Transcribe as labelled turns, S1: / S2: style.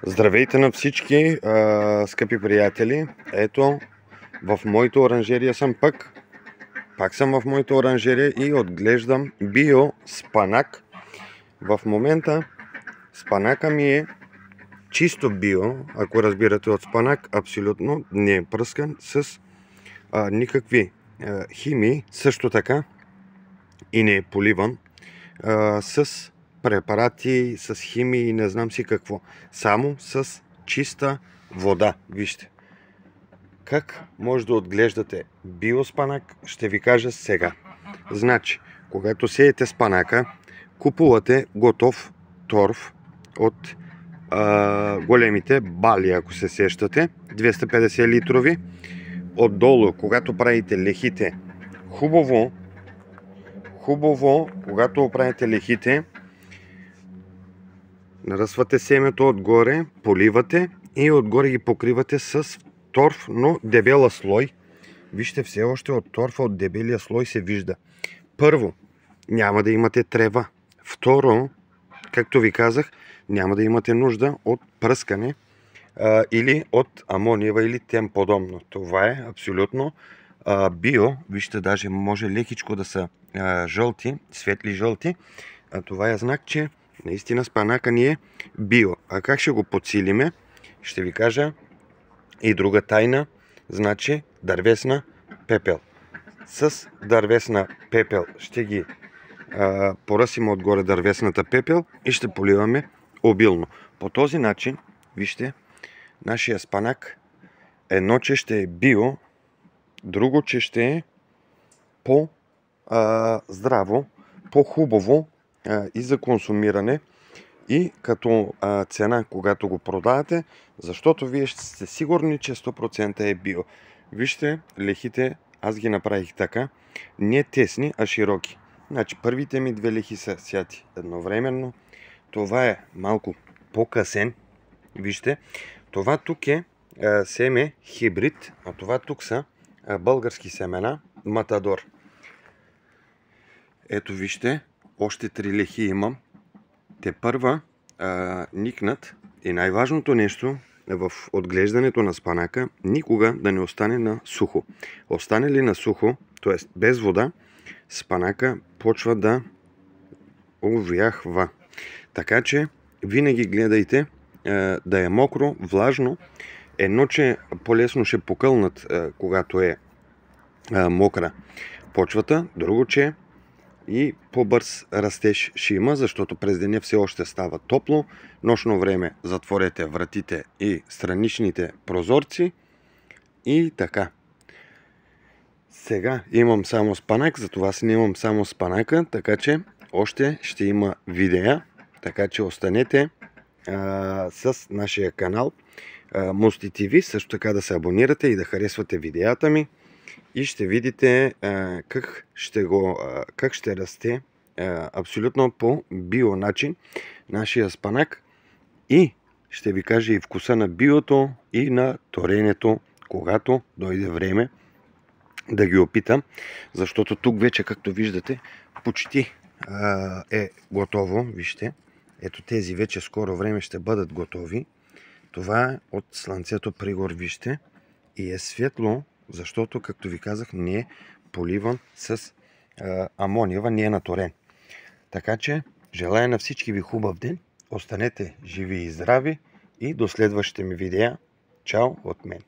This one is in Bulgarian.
S1: Здравейте на всички, скъпи приятели! Ето, в моята оранжерия съм пак съм в моята оранжерия и отглеждам био спанак. В момента спанака ми е чисто био, ако разбирате от спанак, абсолютно не е пръскан с никакви химии, също така и не е поливан с препарати, с химии и не знам си какво. Само с чиста вода. Вижте. Как може да отглеждате биоспанак, ще ви кажа сега. Значи, когато сеете спанака, купувате готов торф от големите бали, ако се сещате, 250 литрови. Отдолу, когато правите лехите, хубаво, когато правите лехите, наръсвате семето отгоре, поливате и отгоре ги покривате с торф, но дебела слой. Вижте, все още от торфа, от дебелия слой се вижда. Първо, няма да имате трева. Второ, както ви казах, няма да имате нужда от пръскане или от амониева или тем подобно. Това е абсолютно био. Вижте, даже може лекичко да са жълти, светли жълти. Това е знак, че наистина спанака ни е био. А как ще го подсилиме? Ще ви кажа и друга тайна. Значи дървесна пепел. С дървесна пепел ще ги поръсим отгоре дървесната пепел и ще поливаме обилно. По този начин, вижте, нашия спанак, едно, че ще е био, друго, че ще е по-здраво, по-хубаво и за консумиране, и като цена, когато го продавате, защото вие ще сте сигурни, че 100% е био. Вижте, лехите, аз ги направих така, не тесни, а широки. Значи, първите ми две лехи са сяти едновременно. Това е малко по-късен. Вижте, това тук е семе хибрид, а това тук са български семена Матадор. Ето вижте, още 3 лехи имам. Те първа никнат, и най-важното нещо в отглеждането на спанака, никога да не остане на сухо. Остане ли на сухо, т.е. без вода, спанака почва да увяхва. Така че винаги гледайте да е мокро, влажно. Едно, че по-лесно ще покълнат, когато е мокра почвата. Друго, че и по-бърз растеж ще има, защото през деня все още става топло. Нощно време затворете вратите и страничните прозорци. И така. Сега имам само спанак, затова снимам само спанака, така че още ще има видеа. Така че останете с нашия канал Мусти ТВ, също така да се абонирате и да харесвате видеята ми. И ще видите как ще расте абсолютно по био начин нашия спанак. И ще ви кажа и вкуса на биото и на торенето, когато дойде време да ги опитам. Защото тук вече, както виждате, почти е готово. Вижте, ето тези вече скоро време ще бъдат готови. Това е от слънцето пригор, вижте. И е светло, защото, както ви казах, не е поливан с амониева, не е наторен. Така че, желая на всички ви хубав ден, останете живи и здрави и до следващите ми видеа. Чао от мен!